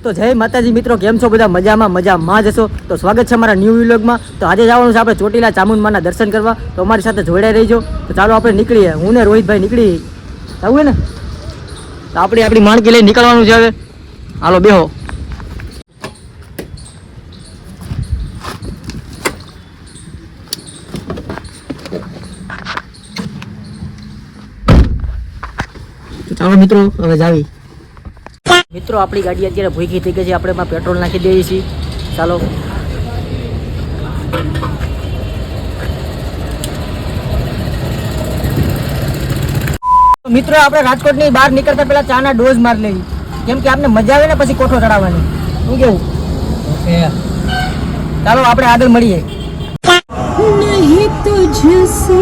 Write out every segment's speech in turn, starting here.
તો જય માતાજી મિત્રો, કેમ છો બધા? મજામાં જશો તો સ્વાગત છે અમારા ન્યૂ વ્લોગમાં. તો આજે જવાનું છે આપણે ચોટીલા ચામુંડમાના દર્શન કરવા. તો અમારી સાથે જોડાઈ રહીજો. તો ચાલો આપણે નીકળીએ. હું ને રોહિતભાઈ નીકળી આવું ને, તો આપણી માણકી લઈને નીકળવાનું છે હવે. હાલો બેહો. ચાલો મિત્રો હવે જાવી. મિત્રો આપણી ગાડી અત્યારે ભૂખી થઈ ગઈ છે, આપણે એમાં પેટ્રોલ નાખી દઈએ છીએ. ચાલો મિત્રો આપણે રાજકોટની બહાર નીકળતા પહેલા ચાના ડોઝ મારી લેવી, કેમ કે આપણે મજા આવે ને પછી કોઠો ચડાવવાની. શું કેવું? ચાલો આપણે આગળ મળીએ. નહીં તુझसे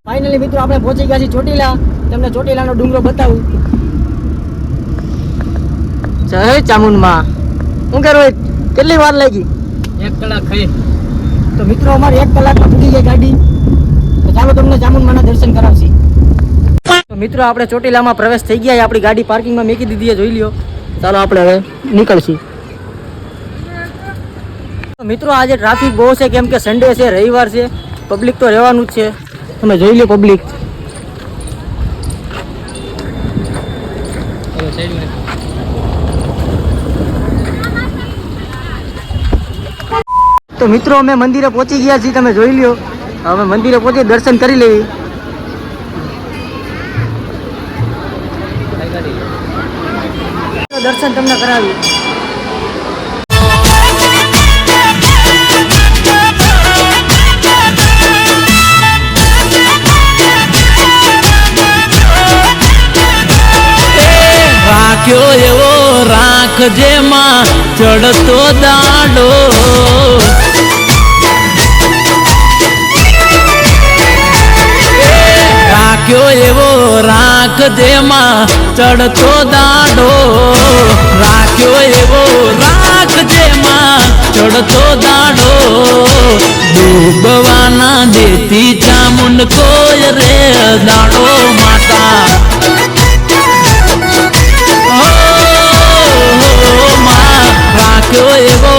ફાઇનલી મિત્રો આપણે પહોંચી ગયા છીએ ચોટીલા. તમને ચોટીલાનો ડુંગરો બતાવું. જય ચામુંડમાં. શું કરો? કેટલી વાર લાગી? 1 કલાક થઈ. તો મિત્રો અમારે 1 કલાકમાં પૂરી ગઈ ગાડી. તો ચાલો તમને ચામુંડમાના દર્શન કરાવશી. તો મિત્રો આપણે ચોટીલામાં પ્રવેશ થઈ ગયા. આપણી ગાડી પાર્કિંગમાં મૂકી દીધી છે, જોઈ લ્યો. ચાલો આપણે હવે નીકળશી. મિત્રો આજે ટ્રાફિક બહુ છે, કેમ કે સન્ડે છે, રવિવાર છે, પબ્લિક તો રહેવાનું જ છે. તમે જોઈ લો પબ્લિક. તો મિત્રો અમે મંદિરે પહોંચી ગયા છીએ, તમે જોઈ લ્યો. હવે મંદિરે પહોંચી દર્શન કરી લેવી. દર્શન તમને કરાવી. રાખ્યો એવો રાખ જેમાં ચડતો દાડો, રાખ્યો એવો રાખ જેમાં ચડતો દાડો, રાખ્યો એવો રાખ જેમાં ચડતો દાડો, ડૂબવાના દેતી ચામુંડ કોઈ રે દાડો માતા. રાખ્યો એવો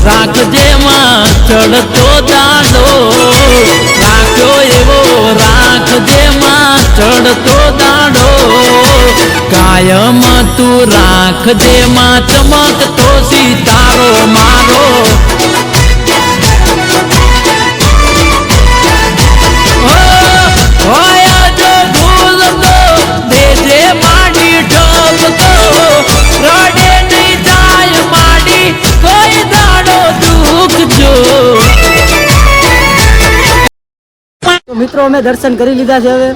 રાખ જેમાં ચડતો દાડો, રાખ્યો એવો રાખ જેમાં ચડતો દાડો, કાયમ તું રાખ જેમાં ચમકતો સિતારો મારો. મિત્રો અમે દર્શન કરી લીધા છે. હવે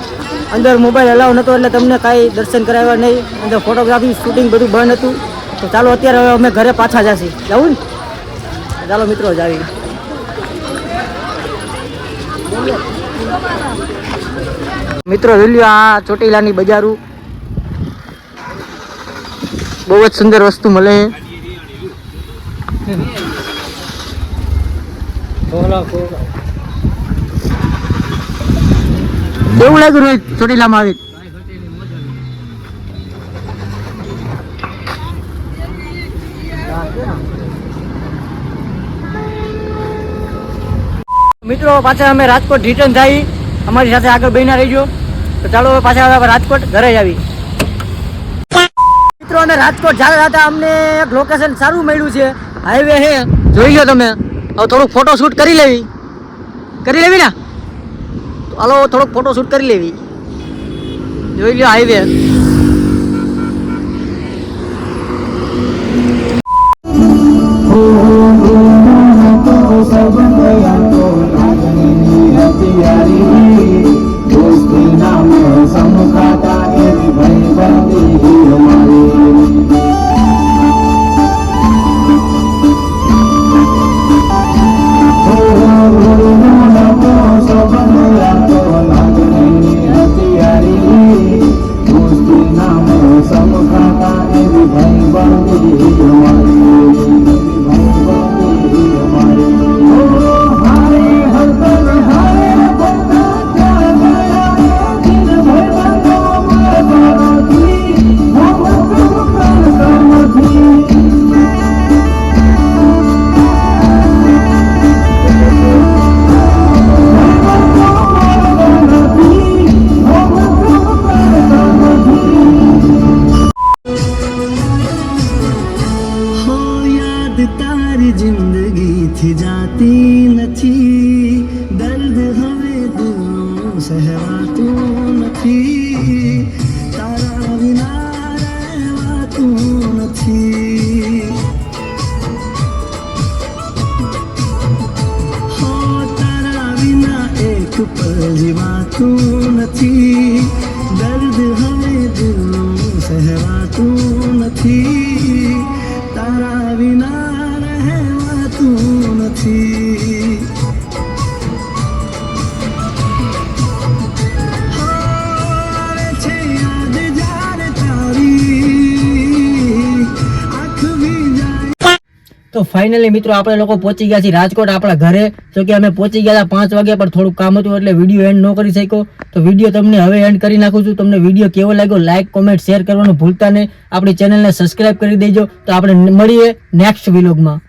અંદર મોબાઈલ અલાઉ નતો એટલે તમને કાંઈ દર્શન કરાવ્યા નહીં. અંદર ફોટોગ્રાફી શૂટિંગ બધું બંધ હતું. તો ચાલો અત્યારે હવે અમે ઘરે પાછા જઈએ. જવું ને? ચાલો મિત્રો જાવી. મિત્રો જોઈ આ ચોટીલાની બજારું બહુ જ સુંદર વસ્તુ મળે. કેવું લાગ્યું રોહિત ચોટીલામાં આવી? મિત્રો પાછા અમે રાજકોટ રિટર્ન થઈ. અમારી સાથે આગળ બહીના રહીજો. તો ચાલો હવે પાછા હવે રાજકોટ ઘરે આવી. મિત્રો અમે રાજકોટ જતા હતા, અમને એક લોકેશન સારું મળ્યું છે, હાઈવે છે, જોઈ લો તમે. હવે થોડુંક ફોટો શૂટ કરી લેવી ને. હાલો થોડોક ફોટો શૂટ કરી લેવી. જોઈ લો હાઈવે. મારી જિંદગીથી જાતી નથી, દર્દ હવે દિલનું સહેવાતું નથી, તારા વિના રહેવાતું નથી. હો તારા વિના એક પલ જીવાતું નથી, દર્દ હવે દિલનું સહેવાતું નથી, તારા વિના રહેવાતું નથી. આવે છે યાદ જ્યારે તારી આંખ ભી જાય. તો ફાઇનલી મિત્રો આપણે લોકો પહોંચી ગયા છીએ રાજકોટ આપણા ઘરે. તો કે અમે પહોંચી ગયા હતા 5 વાગે, પણ થોડું કામ હતું એટલે વિડીયો એન્ડ ન કરી શક્યો. તો વિડીયો તમને હવે એન્ડ કરી નાખું છું. તમને વિડીયો કેવો લાગ્યો લાઈક કોમેન્ટ શેર કરવાનું ભૂલતા નહીં. આપણી ચેનલને સબસ્ક્રાઇબ કરી દેજો. તો આપણે મળીએ નેક્સ્ટ વ્લોગમાં.